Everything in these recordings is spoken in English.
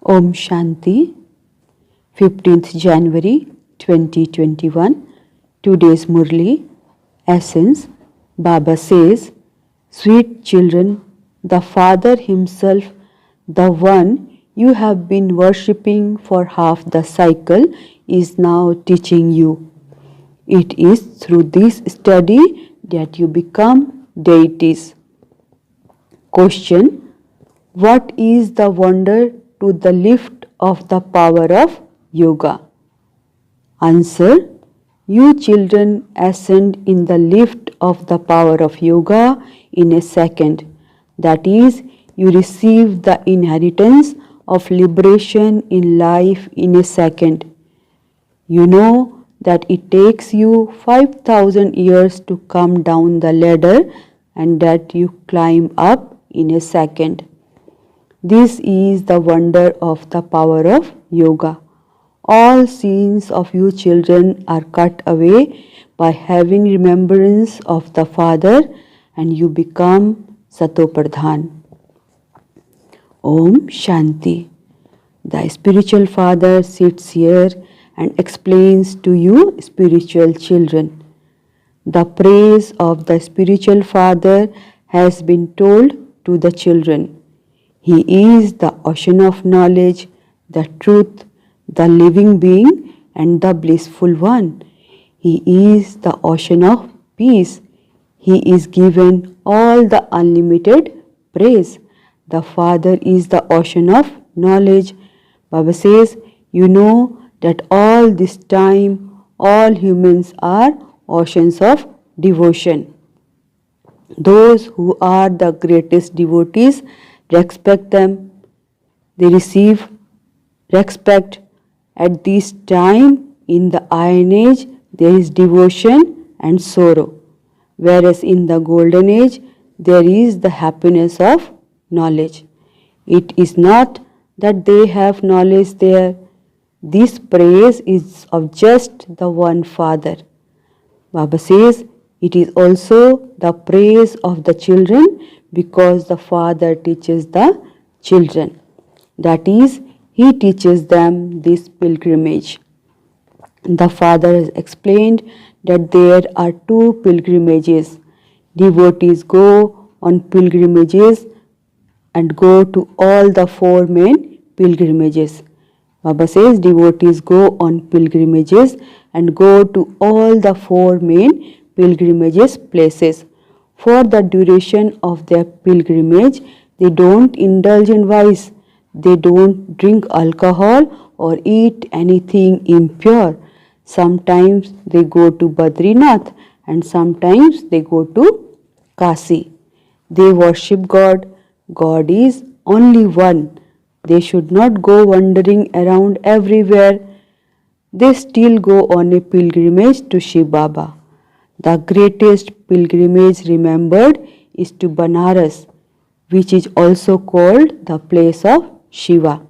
Om Shanti, 15th January 2021. Today's Murli, Essence. Baba says, "Sweet children, the Father Himself, the one you have been worshipping for half the cycle, is now teaching you. It is through this study that you become deities." Question: what is the wonder to the lift of the power of yoga? Answer: you children ascend in the lift of the power of yoga in a second. That is, you receive the inheritance of liberation in life in a second. You know that it takes you 5,000 years to come down the ladder and that you climb up in a second. This is the wonder of the power of yoga. All sins of you children are cut away by having remembrance of the Father, and you become Satopradhan. Om Shanti. The spiritual father sits here and explains to you spiritual children. The praise of the spiritual father has been told to the children. He is the ocean of knowledge, the truth, the living being, and the blissful one. He is the ocean of peace. He is given all the unlimited praise. The Father is the ocean of knowledge. Baba says, you know that all this time all humans are oceans of devotion. Those who are the greatest devotees, respect them. They receive respect. At this time in the Iron Age, there is devotion and sorrow, whereas in the Golden Age, there is the happiness of knowledge. It is not that they have knowledge there. This praise is of just the one Father. Baba says, it is also the praise of the children because the Father teaches the children. That is, He teaches them this pilgrimage. The Father has explained that there are two pilgrimages. Devotees go on pilgrimages and go to all the four main pilgrimages. Baba says devotees go on pilgrimages and go to all the four main pilgrimages places. For the duration of their pilgrimage, they don't indulge in vice. They don't drink alcohol or eat anything impure. Sometimes they go to Badrinath and sometimes they go to Kasi. They worship God. God is only one. They should not go wandering around everywhere. They still go on a pilgrimage to Shiv Baba. The greatest pilgrimage remembered is to Banaras, which is also called the place of Shiva.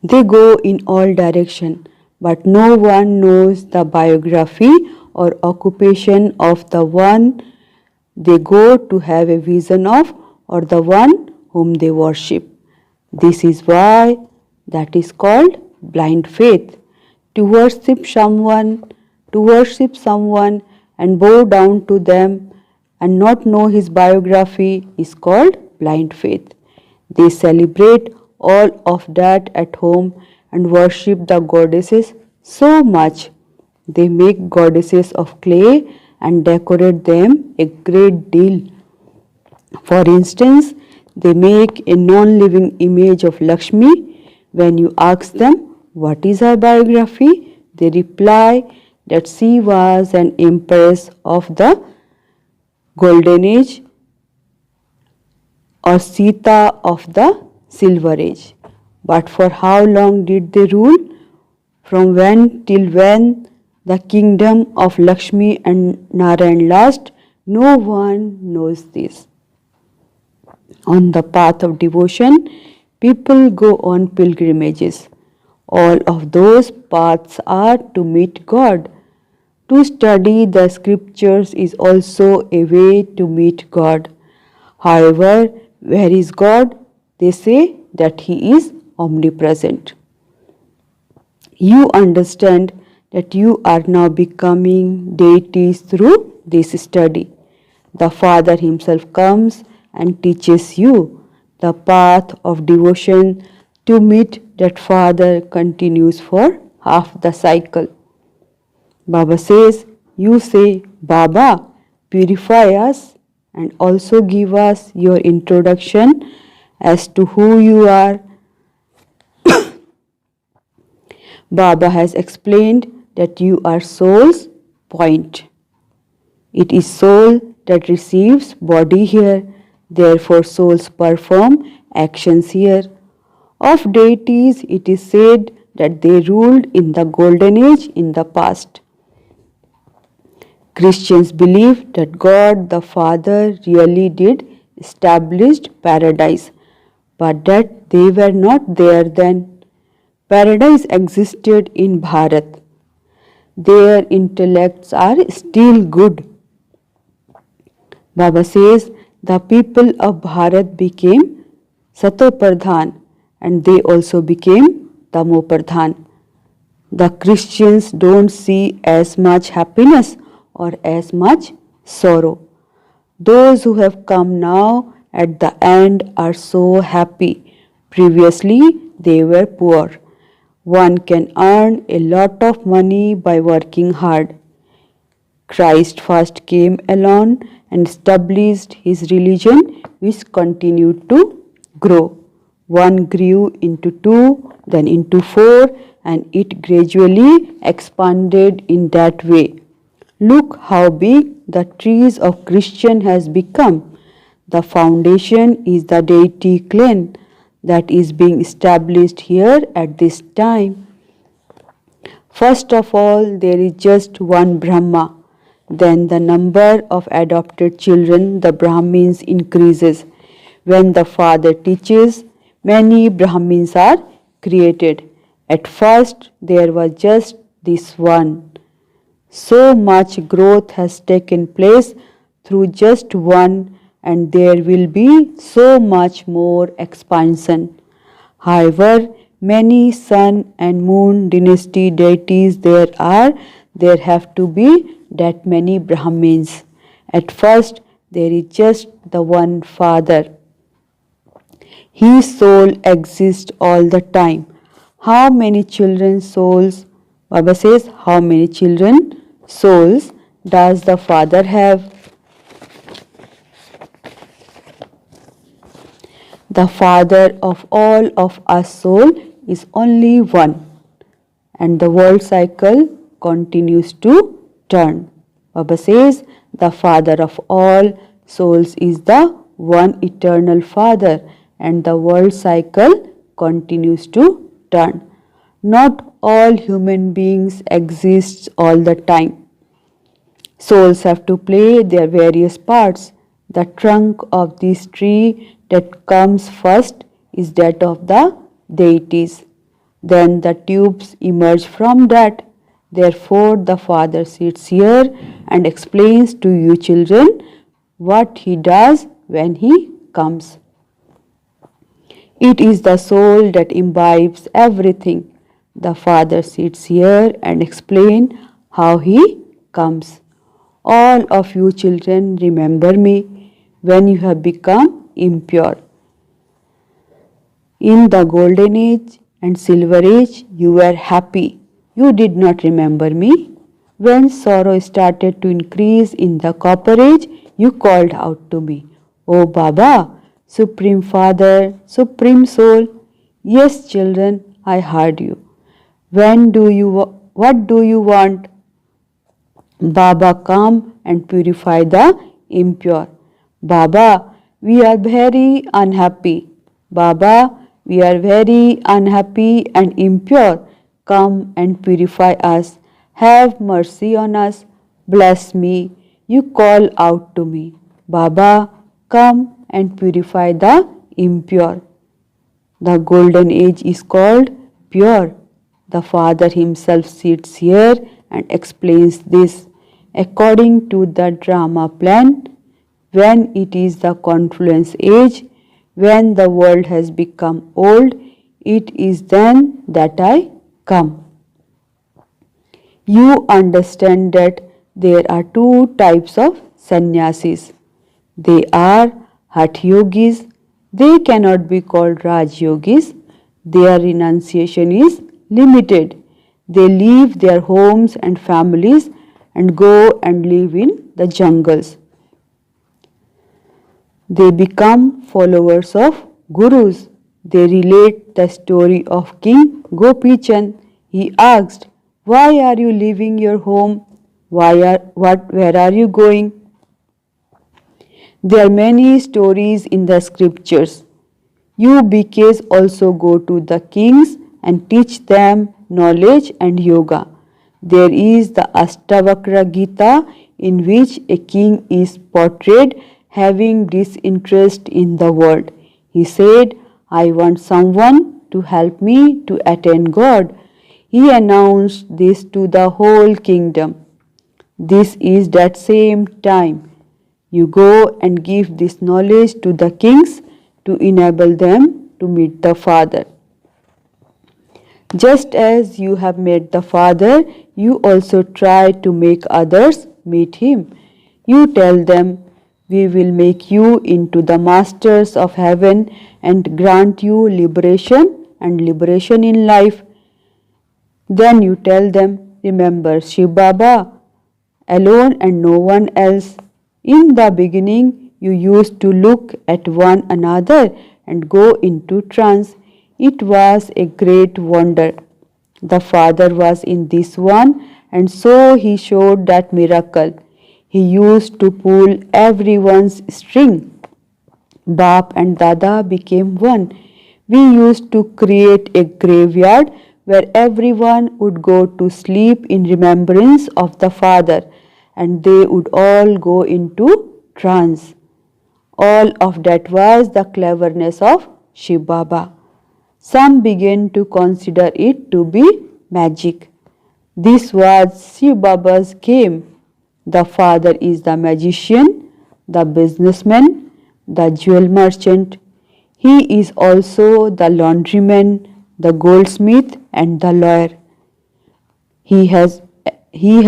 They go in all directions, but no one knows the biography or occupation of the one they go to have a vision of or the one whom they worship. This is why that is called blind faith. To worship someone and bow down to them and not know his biography is called blind faith. They celebrate all of that at home and worship the goddesses so much. They make goddesses of clay and decorate them a great deal. For instance, they make a non-living image of Lakshmi. When you ask them, what is her biography? They reply that she was an empress of the Golden Age or Sita of the Silver Age. But for how long did they rule? From when till when the kingdom of Lakshmi and Narayan last? No one knows this. On the path of devotion, people go on pilgrimages. All of those paths are to meet God. To study the scriptures is also a way to meet God. However, where is God? They say that He is omnipresent. You understand that you are now becoming deities through this study. The Father Himself comes and teaches you the path of devotion to meet that Father continues for half the cycle. Baba says, you say, Baba, purify us and also give us your introduction as to who you are. Baba has explained that you are soul's point. It is soul that receives body here, therefore souls perform actions here. Of deities, it is said that they ruled in the golden age in the past. Christians believe that God the Father really did establish paradise, but that they were not there then. Paradise existed in Bharat. Their intellects are still good. Baba says the people of Bharat became Satopradhan and they also became Tamopradhan. The Christians don't see as much happiness or as much sorrow. Those who have come now at the end are so happy. Previously they were poor. One can earn a lot of money by working hard. Christ first came alone and established his religion, which continued to grow. One grew into two, then into four, and it gradually expanded in that way. Look how big the trees of Christian has become. The foundation is the deity clan that is being established here at this time. First of all, there is just one Brahma. Then the number of adopted children, the Brahmins, increases. When the Father teaches, many Brahmins are created. At first, there was just this one. So much growth has taken place through just one, and there will be so much more expansion. However, many sun and moon dynasty deities there have to be that many Brahmins. At first, there is just the one Father. His soul exists all the time. How many children's souls, Baba says, how many children souls does the Father have? The Father of all of us soul is only one, and the world cycle continues to turn. Baba says the Father of all souls is the one eternal Father, and the world cycle continues to turn. Not all human beings exist all the time. Souls have to play their various parts. The trunk of this tree that comes first is that of the deities. Then the tubes emerge from that. Therefore, the Father sits here and explains to you children what he does when he comes. It is the soul that imbibes everything. The Father sits here and explains how he comes. All of you children remember me when you have become impure. In the golden age and silver age, you were happy. You did not remember me. When sorrow started to increase in the copper age, you called out to me, "Oh Baba, Supreme Father, Supreme Soul." Yes, children, I heard you. What do you want? Baba, come and purify the impure. Baba, we are very unhappy. Baba, we are very unhappy and impure. Come and purify us. Have mercy on us. Bless me. You call out to me. Baba, come and purify the impure. The golden age is called pure. The Father himself sits here and explains this. According to the drama plan, when it is the confluence age, when the world has become old, It is then that I come. You understand that there are two types of sannyasis. They are Hatha Yogis. They cannot be called Raj Yogis. Their renunciation is limited. They leave their homes and families and go and live in the jungles. They become followers of gurus. They relate the story of King Gopi Chand. He asked, "Why are you leaving your home? Where are you going?" There are many stories in the scriptures. You BKs also go to the kings and teach them knowledge and yoga. There is the Astavakra Gita in which a king is portrayed having disinterest in the world. He said, "I want someone to help me to attain God." He announced this to the whole kingdom. This is that same time. You go and give this knowledge to the kings to enable them to meet the Father. Just as you have met the Father, you also try to make others meet Him. You tell them, "We will make you into the masters of heaven and grant you liberation in life." Then you tell them, "Remember Shiv Baba alone and no one else. In the beginning, you used to look at one another and go into trance. It was a great wonder. The Father was in this one, and so He showed that miracle. He used to pull everyone's string. Bap and Dada became one. We used to create a graveyard where everyone would go to sleep in remembrance of the Father, and they would all go into trance." All of that was the cleverness of Shiv Baba. Some began to consider it to be magic. This was Shiv Baba's game. The Father is the magician, the businessman, the jewel merchant. He is also the laundryman, the goldsmith, and the lawyer. He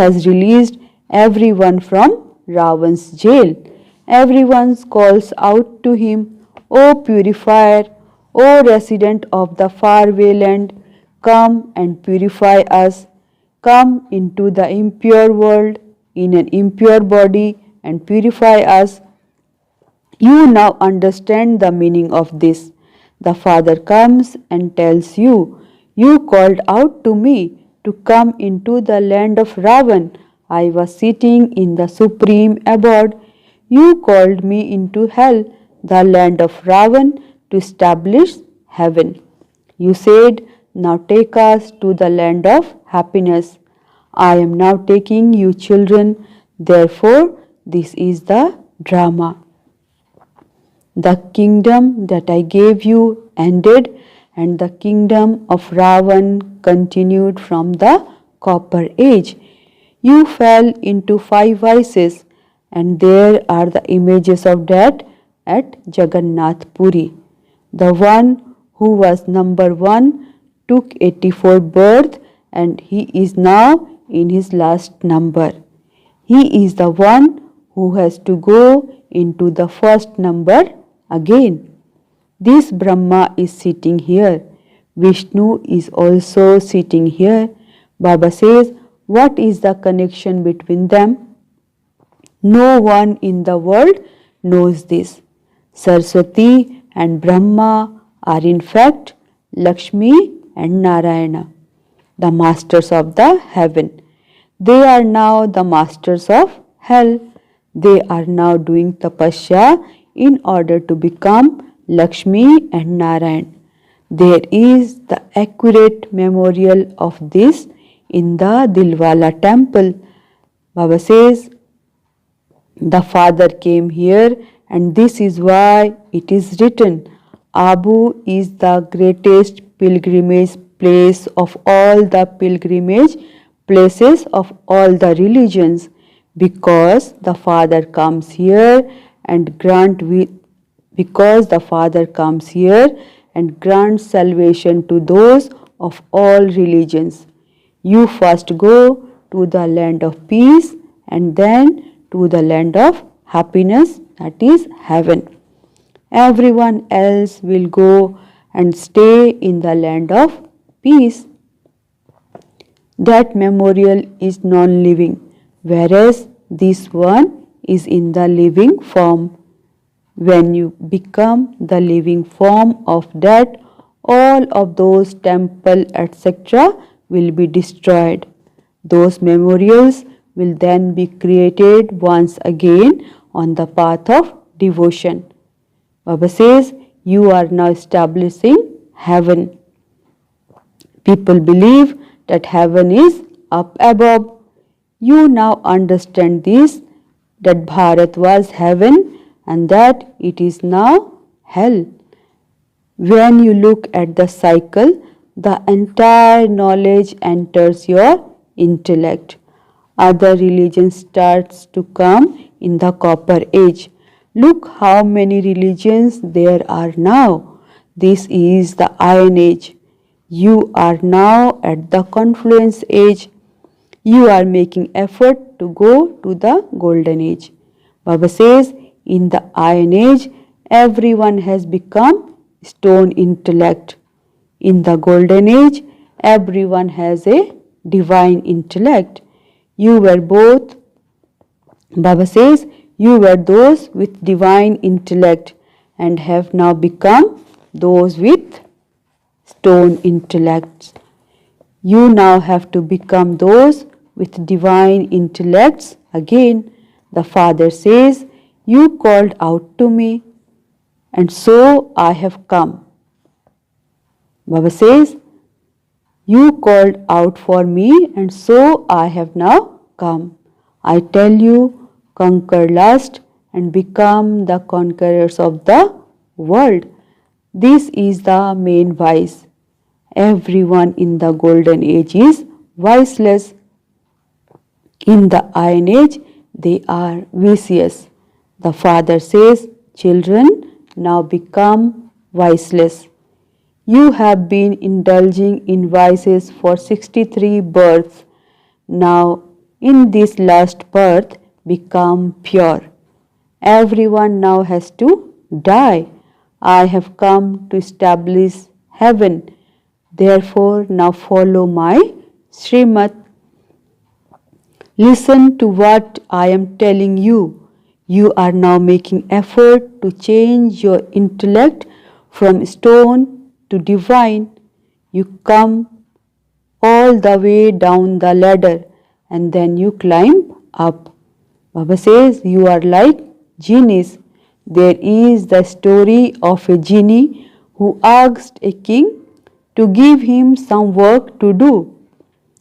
has released everyone from Ravan's jail. Everyone calls out to him, "O purifier, O resident of the faraway land, come and purify us. Come into the impure world in an impure body and purify us." You now understand the meaning of this. The Father comes and tells you, "You called out to me to come into the land of Ravan. I was sitting in the supreme abode. You called me into hell, the land of Ravan, to establish heaven. You said, 'Now take us to the land of happiness.' I am now taking you children. Therefore, this is the drama. The kingdom that I gave you ended, and the kingdom of Ravan continued from the copper age. You fell into 5 vices, and there are the images of that at Jagannath Puri. The one who was number 1 took 84 births, and he is now in his last number. He is the one who has to go into the first number again. This Brahma is sitting here. Vishnu is also sitting here." Baba says, what is the connection between them? No one in the world knows this. Saraswati and Brahma are in fact Lakshmi and Narayana, the masters of the heaven. They are now the masters of hell. They are now doing tapasya in order to become Lakshmi and Narayan. There is the accurate memorial of this in the Dilwala temple. Baba says, the Father came here, and this is why it is written, Abu is the greatest pilgrimage place of all the pilgrimage places of all the religions, because the Father comes here and and grants salvation to those of all religions. You first go to the land of peace and then to the land of happiness, that is heaven. Everyone else will go and stay in the land of peace. That memorial is non-living, whereas this one is in the living form. When you become the living form of that, all of those temple etc. will be destroyed. Those memorials will then be created once again on the path of devotion. Baba says, you are now establishing heaven. People believe that heaven is up above. You now understand this, that Bharat was heaven and that it is now hell. When you look at the cycle, the entire knowledge enters your intellect. Other religion starts to come in the copper age. Look how many religions there are now. This is the iron age. You are now at the confluence age. You are making effort to go to the golden age. Baba says, in the iron age, everyone has become stone intellect. In the golden age, everyone has a divine intellect. You were both, Baba says, you were those with divine intellect and have now become those with stone intellects. You now have to become those with divine intellects again. The Father says, you called out to me and so I have come. Baba says, you called out for me and so I have now come. I tell you, conquer lust and become the conquerors of the world. This is the main vice. Everyone in the golden age is viceless. In the iron age, they are vicious. The Father says, children, now become viceless. You have been indulging in vices for 63 births. Now, in this last birth, become pure. Everyone now has to die. I have come to establish heaven. Therefore, now follow my Srimad. Listen to what I am telling you. You are now making effort to change your intellect from stone to divine. You come all the way down the ladder and then you climb up. Baba says, you are like genies. There is the story of a genie who asked a king to give him some work to do.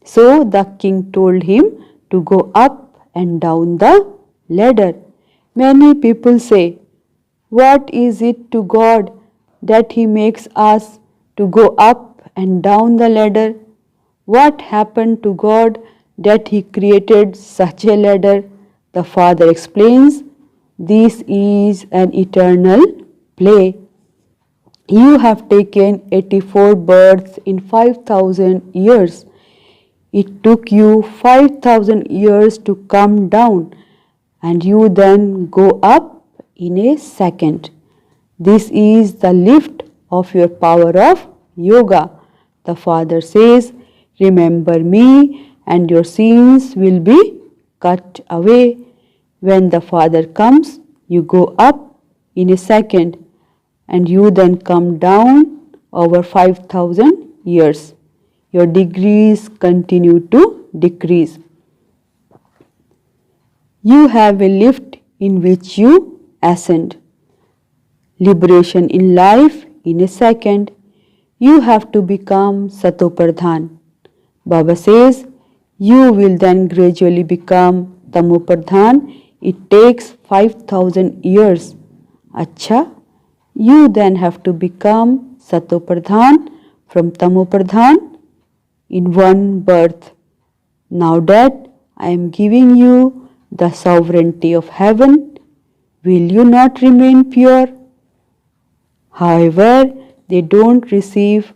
So the king told him to go up and down the ladder. Many people say, what is it to God that He makes us to go up and down the ladder? What happened to God that He created such a ladder? The Father explains, this is an eternal play. You have taken 84 births in 5,000 years. It took you 5,000 years to come down and you then go up in a second. This is the lift of your power of yoga. The Father says, remember me and your sins will be cut away. When the Father comes, you go up in a second and you then come down over 5,000 years. Your degrees continue to decrease. You have a lift in which you ascend. Liberation in life in a second. You have to become Satopradhan. Baba says, you will then gradually become Tamopradhan. It takes 5,000 years. Acha, you then have to become Satopradhan from Tamopradhan in one birth. Now that I am giving you the sovereignty of heaven, will you not remain pure? However, they don't receive,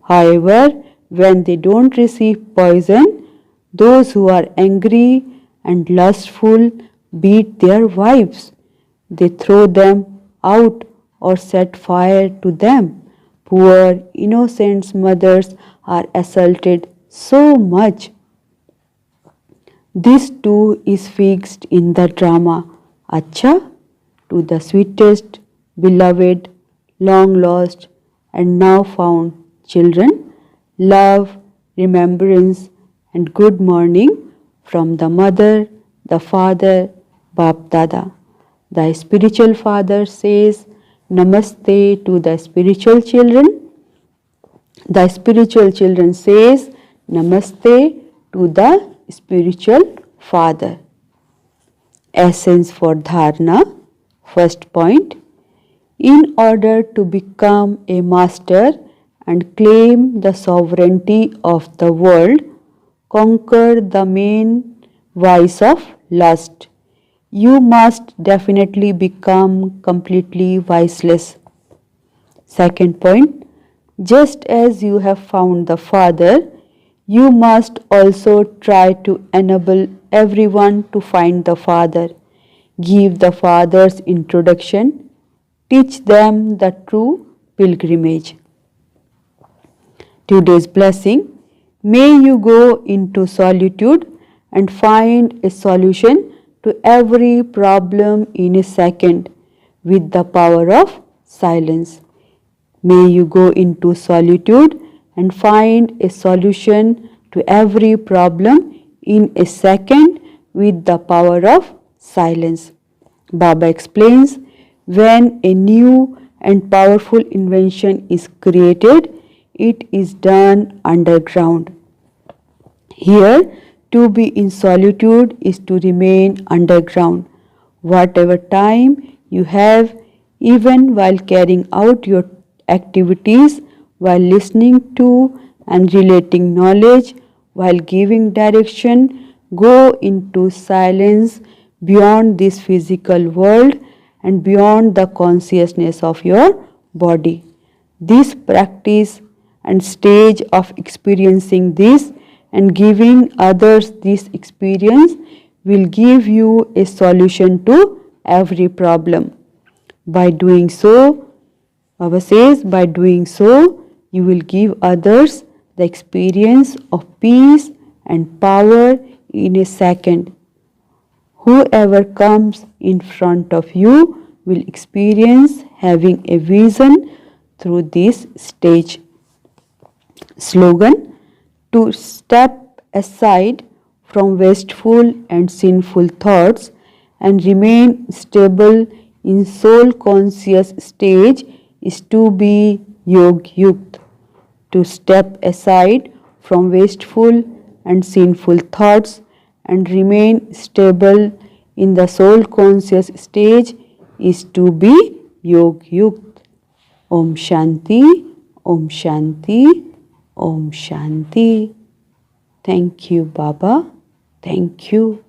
however, when they don't receive poison, those who are angry and lustful beat their wives. They throw them out or set fire to them. Poor innocent mothers are assaulted so much. This too is fixed in the drama. Acha, to the sweetest, beloved, long lost, and now found children, love, remembrance, and good morning from the mother, the father, Bap Dada. The spiritual father says Namaste to the spiritual children. The spiritual children says Namaste to the spiritual father. Essence for dharana. First point. In order to become a master and claim the sovereignty of the world, conquer the main vice of lust, you must definitely become completely viceless. Second point. Just as you have found the Father, you must also try to enable everyone to find the Father. Give the Father's introduction. Teach them the true pilgrimage. Today's blessing. May you go into solitude and find a solution to every problem in a second with the power of silence. May you go into solitude and find a solution to every problem in a second with the power of silence. Baba explains, when a new and powerful invention is created, it is done underground. Here, to be in solitude is to remain underground. Whatever time you have, even while carrying out your activities, while listening to and relating knowledge, while giving direction, go into silence beyond this physical world and beyond the consciousness of your body. This practice and stage of experiencing this and giving others this experience will give you a solution to every problem. By doing so, Baba says, by doing so, you will give others the experience of peace and power in a second. Whoever comes in front of you will experience having a vision through this stage. Slogan: to step aside from wasteful and sinful thoughts and remain stable in soul conscious stage is to be Yog Yukt. To step aside from wasteful and sinful thoughts and remain stable in the soul conscious stage is to be Yog Yukt. Om Shanti, Om Shanti, Om Shanti. Thank you, Baba. Thank you.